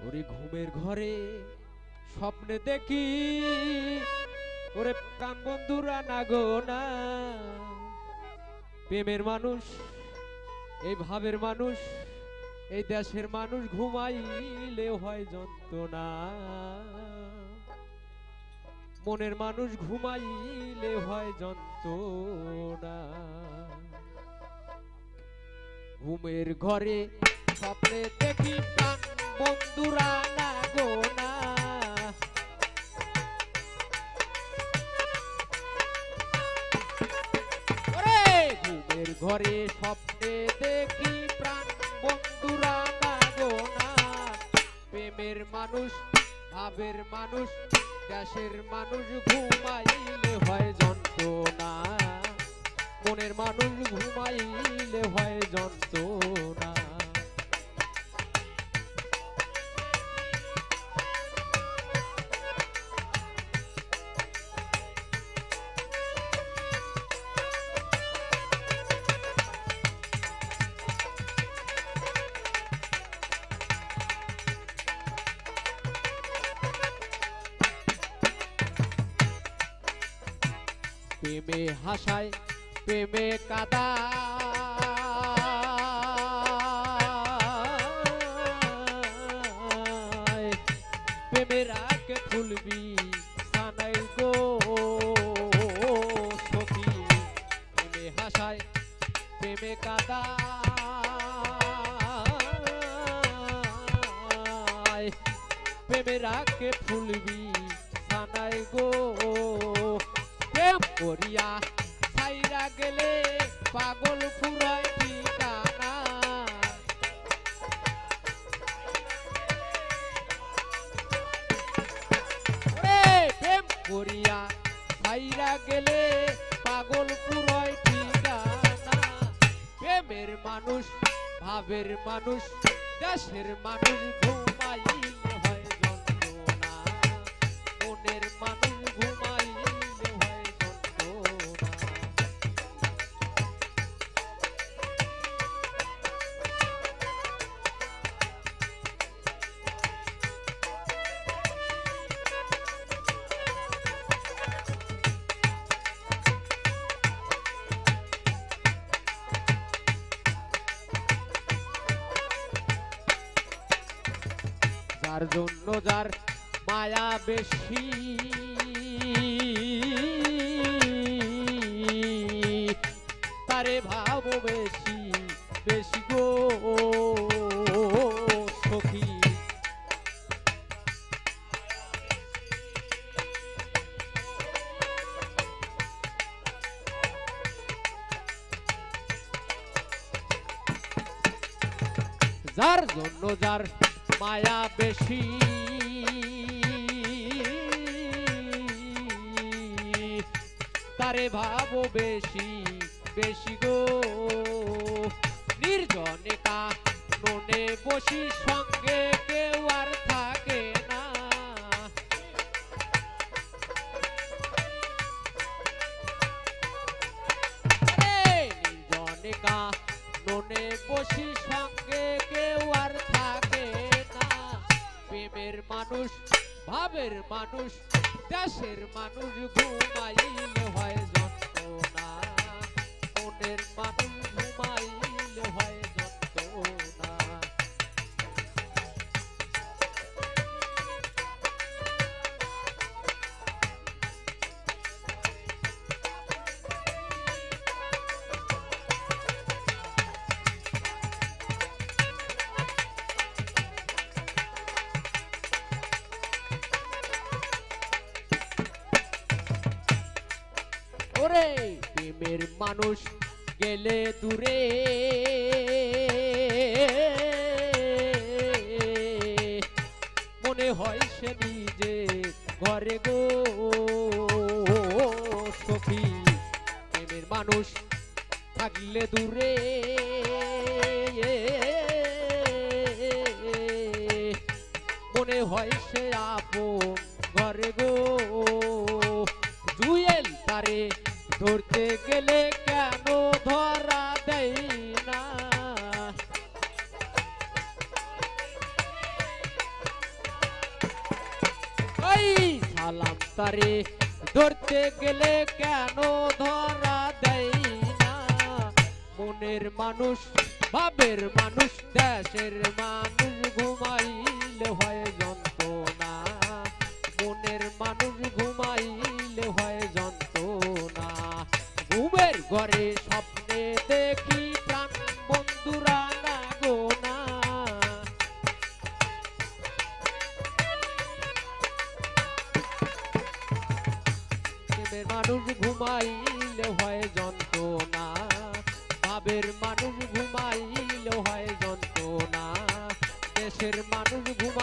ওরে ঘুমের ঘরে স্বপ্নে দেখি, ওরে প্রাণ বন্ধুরা না গো না, প্রেমের মানুষ, এই ভাবের মানুষ, এই দেশের মানুষ ঘুমাইলে হয় যন্ত্রণা, মনের মানুষ ঘুমাইলে হয় যন্ত্রণা। ঘুমের ঘরে স্বপ্নে দেখি প্রাণ বন্ধুরা না গো না, ঘুমের ঘরে স্বপ্নে দেখি প্রাণ বন্ধুরা না গো না, প্রেমের মানুষ, ভাবের মানুষ, দেশের মানুষ ঘুমাইলে হয় যন্ত্রণা, মনের মানুষ ঘুমাইলে হয় যন্ত্রণা। প্রেমে হাসায়, প্রেমে কাদায়, প্রেমে রাগে ফুলবি সানাই গো সখী, প্রেমে হাসায়, প্রেমে কাদায়, প্রেমে রাগে ফুলবি সানাই গো, প্রেম করিয়া ছাইরা গেলে পাগল ফুরায় ঠিকানা, প্রেম করিয়া ছাইরা গেলে পাগল ফুরায় ঠিকানা, প্রেমের মানুষ, ভাবের মানুষ, দেশের মানুষ ঘুমাইলে হয় যন্ত্রণা, মনের মানুষ ঘুমাইলে হয় যন্ত্রণা। যার জন্য যার মায়া বেশি, তারে ভাবো বেশি বেশি গো সখী, যার জন্য যার মায়া বেশি, তারে ভাবো বেশি বেশি গো, নির্জনে কাননে বসি সঙ্গে কেউ আর থাকে না, নির্জনে কাননে বসি সঙ্গে কেউ আর থাকে না, প্রেমের মানুষ, ভাবের মানুষ, দেশের মানুষ ঘুমাইলে হয় যন্ত্রণা, মনের মানুষ ঘুমাইলে হয় যন্ত্রণা। ওরে প্রেমের মানুষ গেলে দূরে, মনে হয় সে নিজে ঘরে গো সখী, প্রেমের মানুষ থাকলে দূরে, মনে হয় সে আপন ঘরে গো, জুয়েল তারে ধরতে গেলে কেন ধরা দেয় না, সালাম তারে ধরতে গেলে কেন ধরা দেয় না মনের মানুষ ভাবের মানুষ দেশের মানুষ ঘুমাইলে হয় যন্ত্রণা মনের মানুষ ঘুমাইলে হয় যন্ত্রণা ঘুমের ঘরে স্বপ্নে দেখি প্রাণ বন্ধুরা না গো না প্রেমের মানুষ ঘুমাইলে হয় যন্ত্রণা ভাবের মানুষ ঘুমাইলে হয় যন্ত্রণা দেশের মানুষ ঘুমাই